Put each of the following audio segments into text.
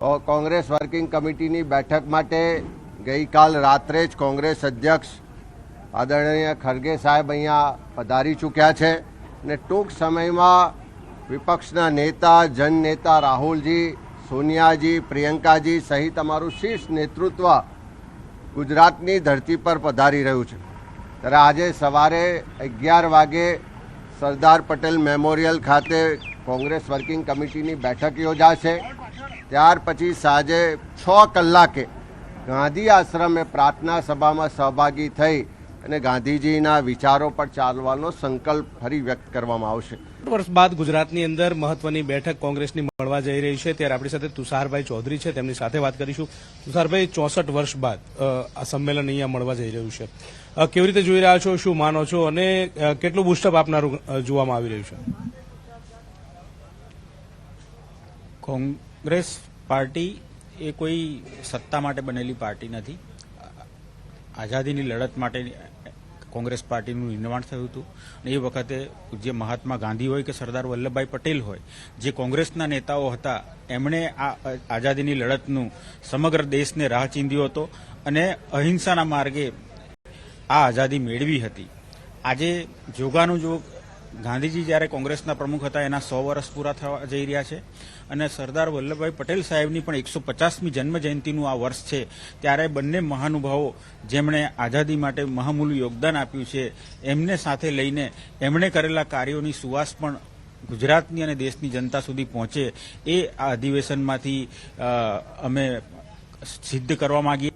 Congress working કમિટીની બેઠક માટે ગઈકાલ રાત્રે જ કોંગ્રેસ અધ્યક્ષ આદરણીય ખરગે સાહેબ અહીંયા પધારી ચૂક્યા છે અને ટૂંક સમયમાં વિપક્ષના નેતા જનનેતા રાહુલજી, સોનિયાજી, પ્રિયંકાજી સહિત અમારું શીર્ષ નેતૃત્વ ગુજરાતની ધરતી પર પધારી રહ્યું છે. ત્યારે આજે સવારે 11 વાગે સરદાર પટેલ મેમોરિયલ ખાતે કોંગ્રેસ વર્કિંગ કમિટીની બેઠક યોજાશે. ત્યાર પછી સાંજે 6 કલાકે ગાંધી આશ્રમે પ્રાર્થના સભામાં સહભાગી થઈ અને ગાંધીજીના વિચારો પર ચાલવાનો સંકલ્પ ફરી વ્યક્ત કરવામાં આવશે. વર્ષ બાદ ગુજરાતની અંદર મહત્વની બેઠક કોંગ્રેસની મળવા જઈ રહી છે. ત્યારે આપણી સાથે તુષારભાઈ ચૌધરી છે, તેમની સાથે વાત કરીશું. તુષારભાઈ, 64 વર્ષ બાદ આ સંમેલન અહીંયા મળવા જઈ રહ્યું છે. કેવી રીતે જોઈ રહ્યા છો, શું માનો છો અને કેટલું બુસ્ટઅપ આપનારું જોવામાં આવી રહ્યું છે? કોંગ્રેસ પાર્ટી એ કોઈ સત્તા માટે બનેલી પાર્ટી નથી. આઝાદીની લડત માટે કોંગ્રેસ પાર્ટીનું નિર્માણ થયું હતું અને એ વખતે જે મહાત્મા ગાંધી હોય કે સરદાર વલ્લભભાઈ પટેલ હોય, જે કોંગ્રેસના નેતાઓ હતા, એમણે આ આઝાદીની લડતનું સમગ્ર દેશને રાહ ચીંધ્યો હતો અને અહિંસાના માર્ગે આ આઝાદી મેળવી હતી. આજે જોગાનું જોગ ગાંધીજી જ્યારે કોંગ્રેસના પ્રમુખ હતા એના 100 વર્ષ પૂરા થવા જઈ રહ્યા છે અને સરદાર વલ્લભભાઈ પટેલ સાહેબની પણ 150મી જન્મ જયંતિનું આ વર્ષ છે. ત્યારે બંને મહાનુભાવો જેમણે આઝાદી માટે મહામૂલ્ય યોગદાન આપ્યું છે, એમને સાથે લઈને એમણે કરેલા કાર્યોની સુવાસ પણ ગુજરાતની અને દેશની જનતા સુધી પહોંચે એ આ અધિવેશનમાંથી અમે સિદ્ધ કરવા માંગીએ.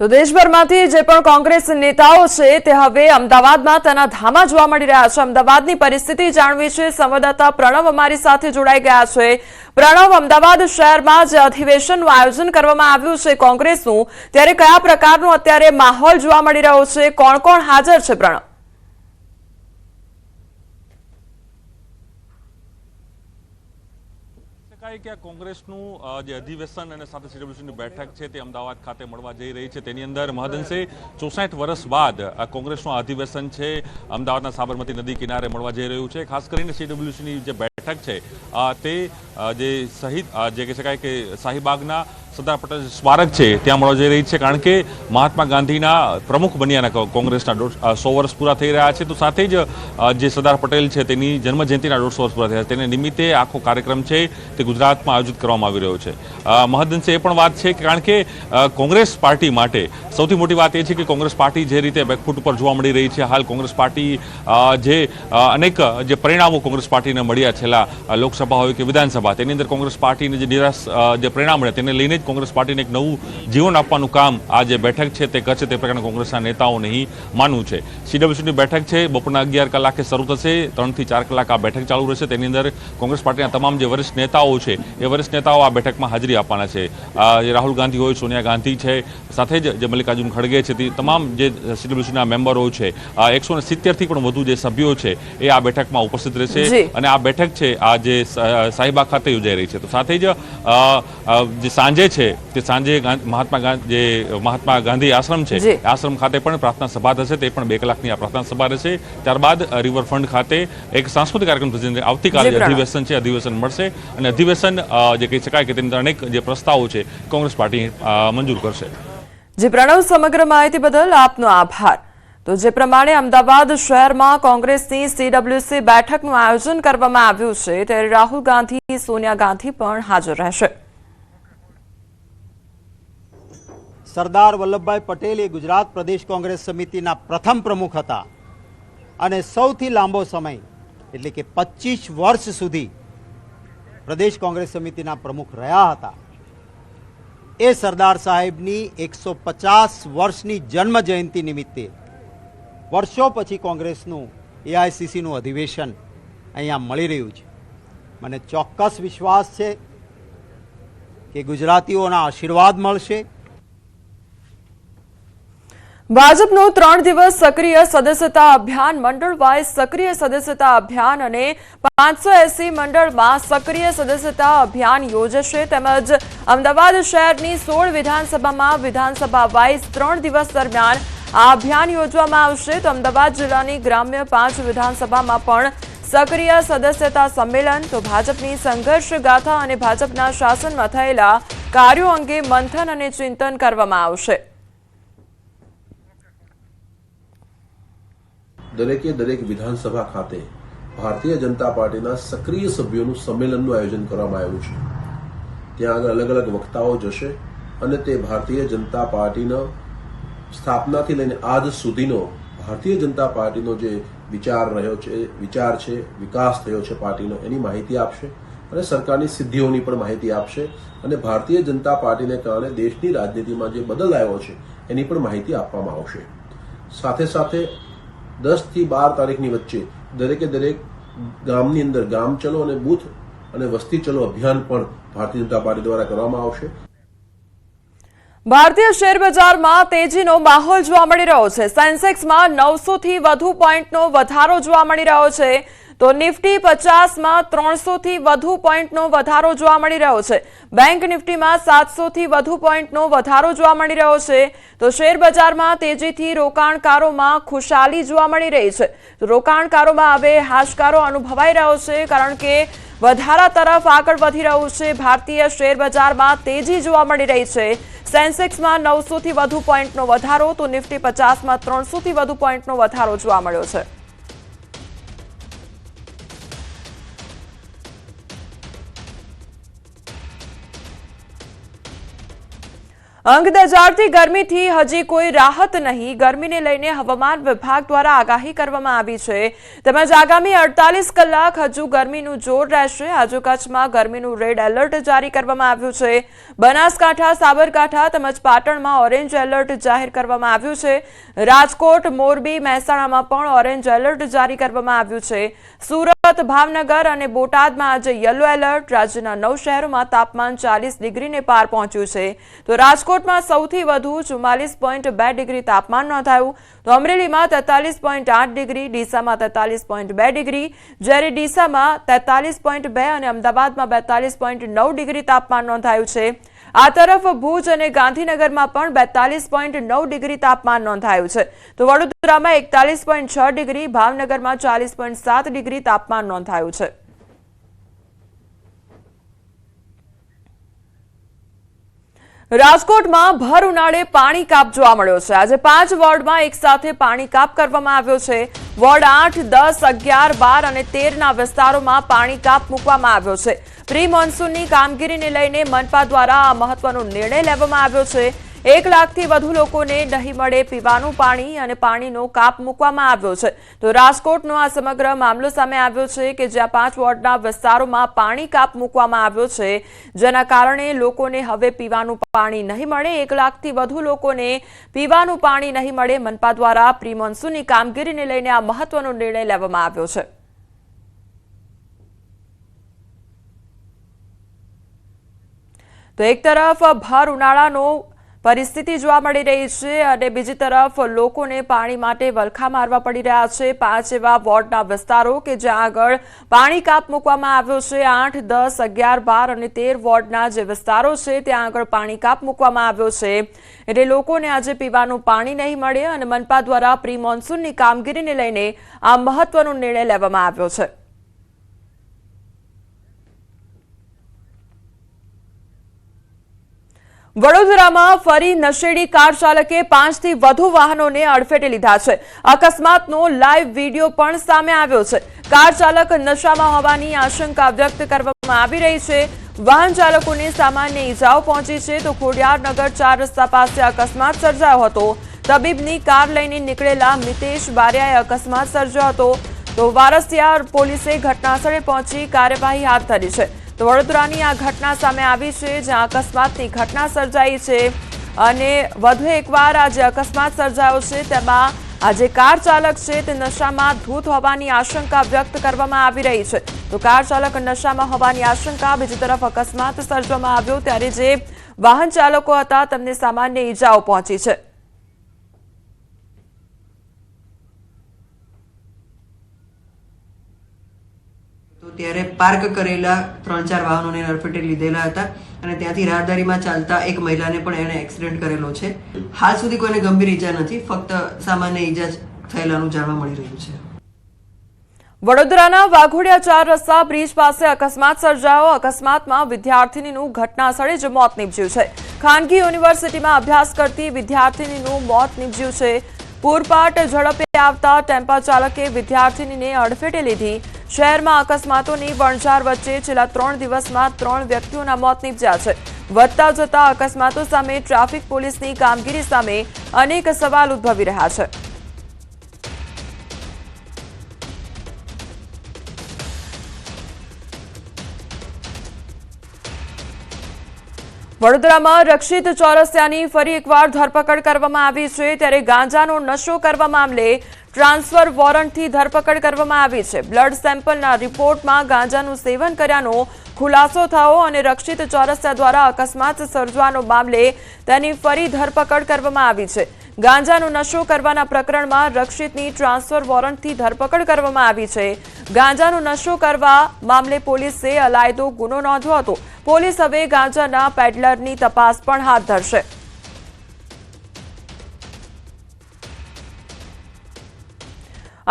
તો દેશભરમાંથી જે પણ કોંગ્રેસ નેતાઓ છે તે હવે અમદાવાદમાં તેના ધામા જોવા મળી રહ્યા છે. અમદાવાદની પરિસ્થિતિ જાણવી છે. સંવાદદાતા પ્રણવ અમારી સાથે જોડાઈ ગયા છે. પ્રણવ, અમદાવાદ શહેરમાં જે અધિવેશનનું આયોજન કરવામાં આવ્યું છે કોંગ્રેસનું, ત્યારે કયા પ્રકારનો અત્યારે માહોલ જોવા મળી રહ્યો છે? કોણ કોણ હાજર છે? પ્રણવ, કે આ કોંગ્રેસનું જે અધિવેશન અને સાથે સીડબ્લ્યુસીની બેઠક છે તે અમદાવાદ ખાતે મળવા જઈ રહી છે. તેની અંદર મહદઅંશે 64 વર્ષ બાદ આ કોંગ્રેસનું અધિવેશન છે અમદાવાદના સાબરમતી નદી કિનારે મળવા જઈ રહ્યું છે. ખાસ કરીને સીડબ્લ્યુસીની જે બેઠક છે તે જે શહીદ જે કહી શકાય કે શાહીબાગના સરદાર પટેલ સ્મારક છે ત્યાં મળવા જઈ રહી છે. કારણ કે મહાત્મા ગાંધીના પ્રમુખ બન્યાના કોંગ્રેસના 100 વર્ષ પૂરા થઈ રહ્યા છે. તો સાથે જ જે સરદાર પટેલ છે તેની જન્મજયંતિના 150 વર્ષ પૂરા થયા છે. તેને નિમિત્તે આખો કાર્યક્રમ છે તે ગુજરાતમાં આયોજિત કરવામાં આવી રહ્યો છે. મહદઅંશે એ પણ વાત છે કારણ કે કોંગ્રેસ પાર્ટી માટે સૌથી મોટી વાત એ છે કે કોંગ્રેસ પાર્ટી જે રીતે બેકફૂટ ઉપર જોવા મળી રહી છે, હાલ કોંગ્રેસ પાર્ટી જે અનેક જે પરિણામો કોંગ્રેસ પાર્ટીને મળ્યા છેલ્લા લોકસભા હોય કે વિધાનસભા, તેની અંદર કોંગ્રેસ પાર્ટીને જે નિરાશ જે પરિણામ મળ્યા તેને લઈને કોંગ્રેસ પાર્ટીને એક નવું જીવન આપવાનું કામ આ જે બેઠક છે તે કરશે, તે પ્રકારના કોંગ્રેસના નેતાઓને અહીં માનવું છે. સીડબ્લ્યુસીની બેઠક છે બપોરના 11 કલાકે શરૂ થશે. 3 થી 4 કલાક આ બેઠક ચાલુ રહેશે. તેની અંદર કોંગ્રેસ પાર્ટીના તમામ જે વરિષ્ઠ નેતાઓ છે એ વરિષ્ઠ નેતાઓ આ બેઠકમાં હાજરી આપવાના છે. રાહુલ ગાંધી હોય, સોનિયા ગાંધી છે, સાથે જ જે મલ્લિકાર્જુન ખડગે છે, તે તમામ જે સીડબ્લ્યુસીના મેમ્બરો છે, 170 થી પણ વધુ જે સભ્યો છે એ આ બેઠકમાં ઉપસ્થિત રહેશે અને આ બેઠક છે આ જે શાહીબાગ ખાતે યોજાઈ રહી છે. તો સાથે જ જે સાંજે છે તે સાંજે મહાત્મા ગાંધી આશ્રમ છે, આશ્રમ ખાતે પણ પ્રાર્થના સભા થશે. તે પણ 2 કલાકની આ પ્રાર્થના સભા રહેશે. ત્યારબાદ રિવરફ્રન્ટ ખાતે એક સાંસ્કૃતિક કાર્યક્રમ થશે. આવતીકાલે અધિવેશન છે, અધિવેશન મળશે અને અધિવેશન જે કહી શકાય કે તેની અંદર અનેક જે પ્રસ્તાવો છે કોંગ્રેસ પાર્ટી મંજૂર કરશે. જી પ્રણવ, સમગ્ર માહિતી બદલ આપનો આભાર. તો જે પ્રમાણે અમદાવાદ શહેરમાં કોંગ્રેસની સીડબ્લ્યુસી બેઠકનું આયોજન કરવામાં આવ્યું છે, ત્યારે રાહુલ ગાંધી, સોનિયા ગાંધી પણ હાજર રહેશે. સરદાર વલ્લભભાઈ પટેલ એ ગુજરાત પ્રદેશ કોંગ્રેસ સમિતિના પ્રથમ પ્રમુખ હતા અને સૌથી લાંબો સમય એટલે કે 25 વર્ષ સુધી પ્રદેશ કોંગ્રેસ સમિતિના પ્રમુખ રહ્યા હતા. એ સરદાર સાહેબની 150 વર્ષની જન્મ જયંતિ નિમિત્તે વર્ષો પછી કોંગ્રેસનું એઆઈસીસીનું અધિવેશન અહીંયા મળી રહ્યું છે. મને ચોક્કસ વિશ્વાસ છે કે ગુજરાતીઓના આશીર્વાદ મળશે. ભાજપનું 3 દિવસ સક્રિય સદસ્યતા અભિયાન, મંડળ વાઇઝ સક્રિય સદસ્યતા અભિયાન અને 580 મંડળમાં સક્રિય સદસ્યતા અભિયાન યોજશે. તેમજ અમદાવાદ શહેરની 16 વિધાનસભામાં વિધાનસભા વાઇઝ 3 દિવસ દરમિયાન આ અભિયાન યોજવામાં આવશે. તો અમદાવાદ જિલ્લાની ગ્રામ્ય 5 વિધાનસભામાં પણ સક્રિય સદસ્યતા સંમેલન, તો ભાજપની સંઘર્ષ ગાથા અને ભાજપના શાસનમાં થયેલા કાર્યો અંગે મંથન અને ચિંતન કરવામાં આવશે. દરેક વિધાનસભા ખાતે ભારતીય જનતા પાર્ટીના સક્રિય સભ્યોનું સંમેલનનું આયોજન કરવામાં આવ્યું છે. ત્યાં આગળ અલગ અલગ વક્તાઓ જશે અને તે ભારતીય જનતા પાર્ટીનો સ્થાપનાથી લઈને આજ સુધીનો ભારતીય જનતા પાર્ટીનો જે વિચાર છે, વિકાસ થયો છે પાર્ટીનો, એની માહિતી આપશે અને સરકારની સિદ્ધિઓની પણ માહિતી આપશે અને ભારતીય જનતા પાર્ટીને કારણે દેશની રાજનીતિમાં જે બદલ આવ્યો છે એની પણ માહિતી આપવામાં આવશે. સાથે સાથે 10 થી 12 તારીખની વચ્ચે દરેક ગામની અંદર ગામ ચલો અને બૂથ અને વસ્તી ચલો અભિયાન પણ ભારતીય જનતા પાર્ટી દ્વારા કરવામાં આવશે. ભારતીય શેર બજારમાં તેજીનો માહોલ જોવા મળી રહ્યો છે. સેન્સેક્સમાં 900 થી વધુ પોઈન્ટનો વધારો જોવા મળી રહ્યો છે, તો નિફ્ટી 50માં 300 થી વધુ પોઈન્ટનો વધારો જોવા મળી રહ્યો છે. બેંક નિફ્ટીમાં 700 થી વધુ પોઈન્ટનો વધારો જોવા મળી રહ્યો છે. તો શેર બજારમાં તેજીથી રોકાણકારોમાં ખુશાલી જોવા મળી રહી છે. રોકાણકારોમાં હવે હાશકારો અનુભવાઈ રહ્યો છે, કારણ કે વધારા તરફ આગળ વધી રહ્યું છે. ભારતીય શેર બજારમાં તેજી જોવા મળી રહી છે. સેન્સેક્સમાં 900 થી વધુ પોઈન્ટનો વધારો, તો નિફ્ટી 50માં 300 થી વધુ પોઈન્ટનો વધારો જોવા મળ્યો છે. અંગ દજાડતી ગરમીથી હજી કોઈ રાહત નહીં. ગરમીને લઈને હવામાન વિભાગ દ્વારા આગાહી કરવામાં આવી છે, તેમજ આગામી 48 કલાક હજુ ગરમીનું જોર રહેશે. આજે કચ્છમાં ગરમીનું રેડ એલર્ટ જારી કરવામાં આવ્યું છે. બનાસકાંઠા, સાબરકાંઠા તેમજ પાટણમાં ઓરેન્જ એલર્ટ જાહેર કરવામાં આવ્યું છે. રાજકોટ, મોરબી, મહેસાણામાં પણ ઓરેન્જ એલર્ટ જારી કરવામાં આવ્યું છે. સુરત, ભાવનગર અને બોટાદમાં આજે યલો એલર્ટ. રાજ્યના 9 શહેરોમાં તાપમાન 40 ડિગ્રીને પાર પહોંચ્યું છે. તો રાજકોટમાં સૌથી વધુ 44.2 ડિગ્રી તાપમાન નોંધાયું. તો અમરેલીમાં 43.8 ડિગ્રી, ડીસામાં 43.2 ડિગ્રી, જ્યારે ડીસામાં 43.2 અને અમદાવાદમાં 42.9 ડિગ્રી તાપમાન નોંધાયું છે. આ તરફ ભુજ અને ગાંધીનગરમાં પણ 42.9 ડિગ્રી તાપમાન નોંધાયું છે. તો વડોદરામાં 41.6 ડિગ્રી, ભાવનગરમાં 40.7 ડિગ્રી તાપમાન નોંધાયું છે. રાજકોટમાં ભર ઉનાળે પાણી કાપ જોવા મળ્યો છે. આજે 5 વોર્ડમાં એક સાથે પાણી કાપ કરવામાં આવ્યો છે. વોર્ડ 8, 10, 11, 12 અને 13ના વિસ્તારોમાં પાણી કાપ મૂકવામાં આવ્યો છે. પ્રી મોન્સૂનની કામગીરીને લઈને મનપા દ્વારા આ મહત્વનો નિર્ણય લેવામાં આવ્યો છે. 1 લાખથી વધુ લોકોને નહીં મળે પીવાનું પાણી અને પાણીનો કાપ મૂકવામાં આવ્યો છે. તો રાજકોટનો આ સમગ્ર મામલો સામે આવ્યો છે કે જ્યાં 5 વોર્ડના વિસ્તારોમાં પાણી કાપ મૂકવામાં આવ્યો છે, જેના કારણે લોકોને હવે પીવાનું પાણી નહીં મળે. 1 લાખથી વધુ લોકોને પીવાનું પાણી નહીં મળે. મનપા દ્વારા પ્રી મોન્સૂનની કામગીરીને લઈને આ મહત્વનો નિર્ણય લેવામાં આવ્યો છે. તો એક તરફ ભર ઉનાળાનો પરિસ્થિતિ જોવા મળી રહી છે અને બીજી તરફ લોકોને પાણી માટે વલખા મારવા પડી રહ્યા છે. 5 એવા વોર્ડના વિસ્તારો કે જ્યાં આગળ પાણી કાપ મૂકવામાં આવ્યો છે. 8, 10, 11, 12 અને 13 વોર્ડના જે વિસ્તારો છે ત્યાં આગળ પાણી કાપ મૂકવામાં આવ્યો છે. એટલે લોકોને આજે પીવાનું પાણી નહીં મળે અને મનપા દ્વારા પ્રી મોન્સૂનની કામગીરીને લઈને આ મહત્વનો નિર્ણય લેવામાં આવ્યો છે. વડોદરામાં ફરી નશેડી કાર ચાલકે 5 થી વધુ વાહનોને અડફેટે લીધા છે. અકસ્માતનો લાઈવ વિડીયો પણ સામે આવ્યો છે. કાર ચાલક નશામાં હોવાની આશંકા વ્યક્ત કરવામાં આવી રહી છે. વાહન ચાલકોને સામાન્ય ઈજાઓ પહોંચી છે. તો ખોડિયારનગર 4 રસ્તા પાસે અકસ્માત સર્જાયો હતો. તબીબની કાર લઈને નીકળેલા મિતેશ બારિયાએ અકસ્માત સર્જ્યો હતો. તો વારસિયા પોલીસે ઘટનાસ્થળે પહોંચી કાર્યવાહી હાથ ધરી છે. તો વડોદરાની આ ઘટના સામે આવી છે, જ્યાં અકસ્માતની ઘટના સર્જાઈ છે અને વધુ એકવાર આ જે અકસ્માત સર્જાયો છે તેમાં આ જે કાર ચાલક છે તે નશામાં ધૂત હોવાની આશંકા વ્યક્ત કરવામાં આવી રહી છે. તો કાર ચાલક નશામાં હોવાની આશંકા. બીજી તરફ અકસ્માત સર્જવામાં આવ્યો ત્યારે જે વાહન ચાલકો હતા તેમને સામાન્ય ઈજાઓ પહોંચી છે. ત્યારે પાર્ક કરેલા 3-4 વાહનોને અડફેટે લીધેલા હતા અને ત્યાંથી રાહદારીમાં ચાલતા એક મહિલાને પણ એને એક્સિડન્ટ કરેલો છે. હાલ સુધી કોઈને ગંભીર ઈજા નથી, ફક્ત સામાન્ય ઈજા થયેલાનું જાણવા મળી રહ્યું છે. વડોદરાના વાઘોડિયા 4 રસ્તા બ્રિજ પાસે અકસ્માત સર્જાયો. અકસ્માતમાં વિદ્યાર્થીનીનું ઘટનાસ્થળે જ મોત નીપજ્યું છે. ખાનગી યુનિવર્સિટીમાં અભ્યાસ કરતી વિદ્યાર્થીનીનું મોત નીપજ્યું છે. પૂરપાટ ઝડપે આવતા ટેમ્પા ચાલકે વિદ્યાર્થીનીને અડફેટે લીધી. શહેરમાં અકસ્માતોની વણઝાર વચ્ચે છેલ્લા 3 દિવસમાં 3 વ્યક્તિઓના મોત નીપજ્યા છે. વધતા જતા અકસ્માતો સામે ટ્રાફિક પોલીસની કામગીરી સામે અનેક સવાલ ઉદ્ભવી રહ્યા છે. વડોદરામાં રક્ષિત ચોરસિયાની ફરી એકવાર ધરપકડ કરવામાં આવી છે. ત્યારે ગાંજાનો નશો કરવા મામલે ટ્રાન્સફર વોરંટથી ધરપકડ કરવામાં આવી છે. બ્લડ સેમ્પલના રિપોર્ટમાં ગાંજાનું સેવન કર્યાનો ખુલાસો થયો અને રક્ષિત ચોરસિયા દ્વારા અકસ્માત સર્જવાનો મામલે તેની ફરી ધરપકડ કરવામાં આવી છે. ગાંજાનો નશો કરવાના પ્રકરણમાં રક્ષિતની ટ્રાન્સફર વોરંટથી ધરપકડ કરવામાં આવી છે. ગાંજાનો નશો કરવા મામલે પોલીસે અલાયદો ગુનો નોંધ્યો હતો. પોલીસ હવે ગાંજાના પેડલરની તપાસ પણ હાથ ધરશે.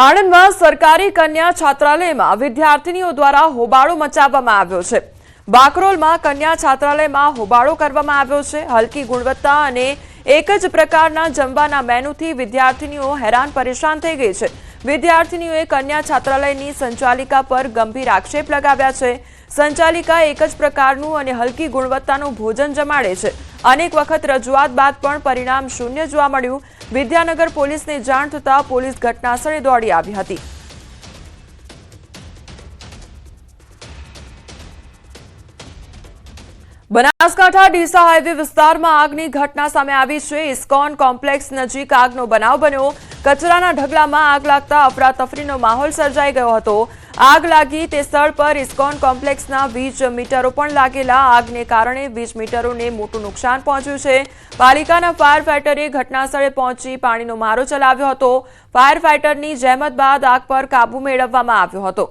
આણંદમાં સરકારી કન્યા છાત્રાલયમાં વિદ્યાર્થીનીઓ દ્વારા હોબાળો મચાવવામાં આવ્યો છે. બાકરોલમાં કન્યા છાત્રાલયમાં હોબાળો કરવામાં આવ્યો છે. હલકી ગુણવત્તા અને એક જ પ્રકારના જમવાના મેનુથી વિદ્યાર્થીનીઓ હેરાન પરેશાન થઈ ગઈ છે. વિદ્યાર્થીનીઓએ કન્યા છાત્રાલયની સંચાલિકા પર ગંભીર આક્ષેપ લગાવ્યા છે. સંચાલિકા એક જ પ્રકારનું અને હલકી ગુણવત્તાનું ભોજન જમાડે છે. અનેક વખત રજૂઆત બાદ પણ પરિણામ શૂન્ય જોવા મળ્યું. વિદ્યાનગર પોલીસને જાણ થતાં પોલીસ ઘટનાસ્થળે દોડી આવી હતી. બનાસકાંઠા ડીસા હાઈવે વિસ્તારમાં આગની ઘટના સામે આવી છે. ઇસ્કોન કોમ્પ્લેક્સ નજીક આગનો બનાવ બન્યો. કચરાના ઢગલામાં આગ લાગતા અફરાતફરીનો માહોલ સર્જાઈ ગયો હતો. આગ લાગી તે સ્થળ પર ઇસ્કોન કોમ્પ્લેક્સના વીજ મીટરો પણ લાગેલા. આગને કારણે વીજ મીટરોને મોટું નુકસાન પહોંચ્યું છે. પાલિકાના ફાયર ફાઈટરે ઘટનાસ્થળે પહોંચી પાણીનો મારો ચલાવ્યો હતો. ફાયર ફાઈટરની જહેમત બાદ આગ પર કાબુ મેળવવામાં આવ્યો હતો.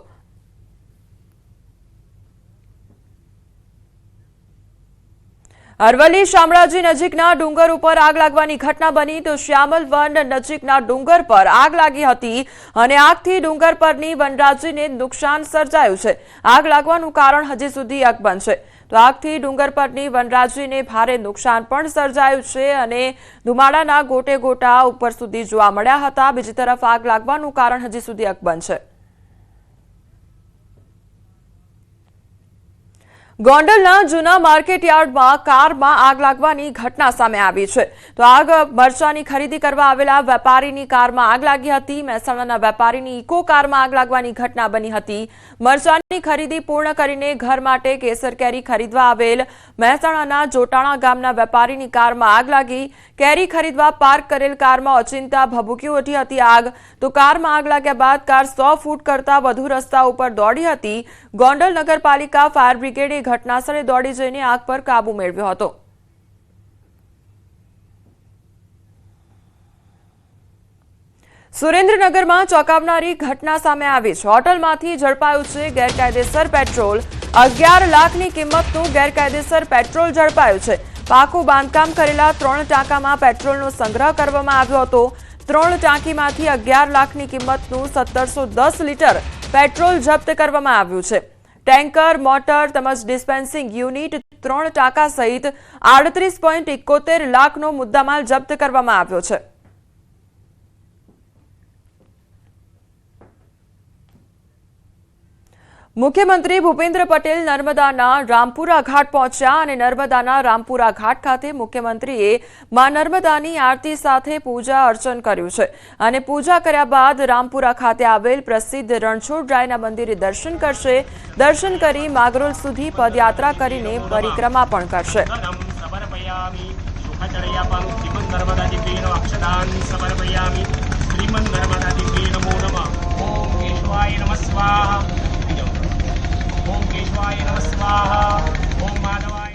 અરવલ્લી શામળાજી નજીકના ડુંગર ઉપર આગ લાગવાની ઘટના બની. તો શ્યામલ વન નજીકના ડુંગર પર આગ લાગી હતી અને આગથી ડુંગર પરની વનરાજીને નુકસાન સર્જાયું છે. આગ લાગવાનું કારણ હજી સુધી અકબંધ છે. તો આગથી ડુંગર પરની વનરાજીને ભારે નુકસાન પણ સર્જાયું છે અને ધુમાડાના ગોટે ગોટા ઉપર સુધી જોવા મળ્યા હતા. બીજી તરફ આગ લાગવાનું કારણ હજી સુધી અકબંધ છે. ગોંડલના જૂના માર્કેટયાર્ડમાં કારમાં આગ લાગવાની ઘટના સામે આવી છે. તો આગ મરચાની ખરીદી કરવા આવેલા વેપારીની કારમાં આગ લાગી હતી. મહેસાણાના વેપારીની ઇકો કારમાં આગ લાગવાની ઘટના બની હતી. મરચાની ખરીદી પૂર્ણ કરીને ઘર માટે કેસર કેરી ખરીદવા આવેલ મહેસાણાના જોટાણા ગામના વેપારીની કારમાં આગ લાગી. કેરી ખરીદવા પાર્ક કરેલ કારમાં ઓચિંતા ભભૂકી ઉઠી હતી આગ. તો કારમાં આગ લાગ્યા બાદ કાર 100 ફૂટ કરતા વધુ રસ્તા ઉપર દોડી હતી. ગોંડલ નગરપાલિકા ફાયર બ્રિગેડે ઘટનાસ્થળે દોડી જઈને આગ પર કાબુ મેળવ્યો હતો. સુરેન્દ્રનગરમાં ચોંકાવનારી ઘટના સામે આવી છે. હોટલમાંથી ઝડપાયું છે ગેરકાયદેસર પેટ્રોલ. 11 લાખની કિંમતનું ગેરકાયદેસર પેટ્રોલ ઝડપાયું છે. પાકું બાંધકામ કરેલા 3 ટાંકામાં પેટ્રોલનો સંગ્રહ કરવામાં આવ્યો હતો. 3 ટાંકીમાંથી 11 લાખની કિંમતનું 1710 લીટર પેટ્રોલ જપ્ત કરવામાં આવ્યું છે. ટેન્કર, મોટર તેમજ ડિસ્પેન્સિંગ યુનિટ, 3 ટાંકા સહિત 38.71 લાખનો મુદ્દામાલ જપ્ત કરવામાં આવ્યો છે. મુખ્યમંત્રી ભૂપેન્દ્ર પટેલ નર્મદાના રામપુરા ઘાટ પહોંચ્યા અને નર્મદાના રામપુરા ઘાટ ખાતે મુખ્યમંત્રીએ મા નર્મદાની આરતી સાથે પૂજા અર્ચન કર્યું છે અને પૂજા કર્યા બાદ રામપુરા ખાતે આવેલ પ્રસિદ્ધ રણછોડરાયના મંદિરે દર્શન કરશે. દર્શન કરી માગરોલ સુધી પદયાત્રા કરીને પરિક્રમા પણ કરશે. ओम केशवाय नमः स्वाहा ओम माधवाय